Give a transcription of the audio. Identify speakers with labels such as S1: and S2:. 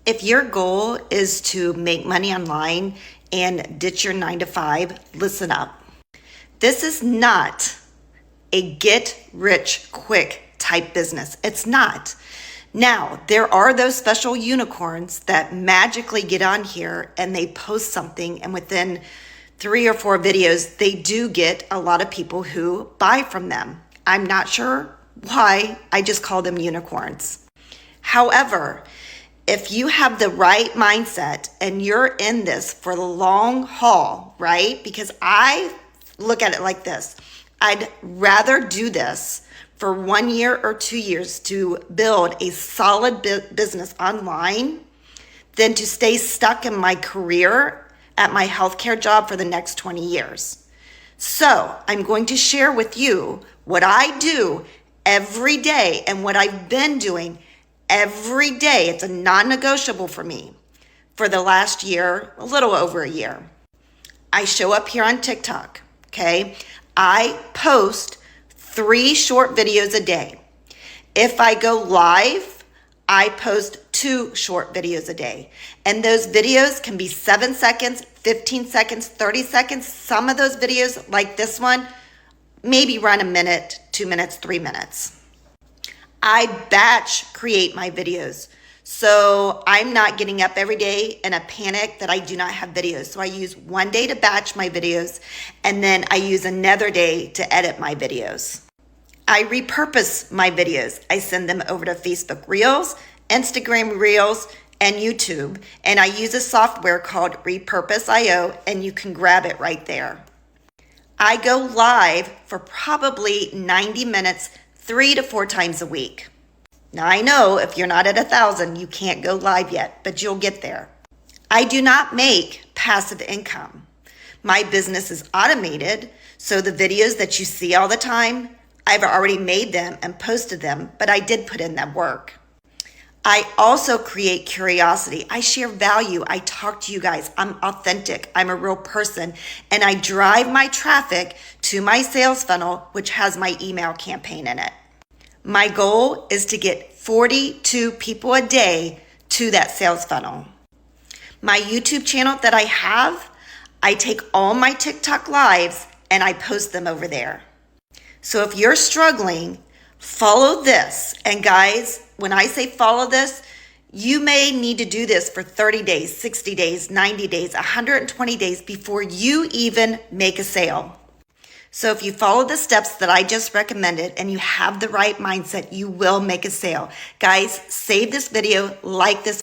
S1: If your goal is to make money online and ditch your 9 to 5, listen up. This is not a get rich quick type business. It's not. Now, there are those special unicorns that magically get on here and they post something, and within 3 or 4 videos, they do get a lot of people who buy from them. I'm not sure why. I just call them unicorns. However, if you have the right mindset and you're in this for the long haul, right? Because I look at it like this. I'd rather do this for 1 year or 2 years to build a solid business online than to stay stuck in my career at my healthcare job for the next 20 years. So I'm going to share with you what I do every day and what I've been doing every day. It's a non-negotiable for me for the last year, a little over a year. I show up here on TikTok, okay? I post 3 short videos a day. If I go live, I post 2 short videos a day. And those videos can be 7 seconds, 15 seconds, 30 seconds. Some of those videos, like this one, maybe run a minute, 2 minutes, 3 minutes. I batch create my videos. So I'm not getting up every day in a panic that I do not have videos. So I use one day to batch my videos, and then I use another day to edit my videos. I repurpose my videos. I send them over to Facebook Reels, Instagram Reels, and YouTube. And I use a software called Repurpose.io, and you can grab it right there. I go live for probably 90 minutes, 3 to 4 times a week. Now I know if you're not at 1,000, you can't go live yet, but you'll get there. I do not make passive income. My business is automated, so the videos that you see all the time, I've already made them and posted them, but I did put in that work. I also create curiosity. I share value. I talk to you guys. I'm authentic. I'm a real person. And I drive my traffic to my sales funnel, which has my email campaign in it. My goal is to get 42 people a day to that sales funnel. My YouTube channel that I have, I take all my TikTok lives and I post them over there. So if you're struggling, follow this. And guys, when I say follow this, you may need to do this for 30 days, 60 days, 90 days, 120 days before you even make a sale. So if you follow the steps that I just recommended and you have the right mindset, you will make a sale. Guys, save this video, like this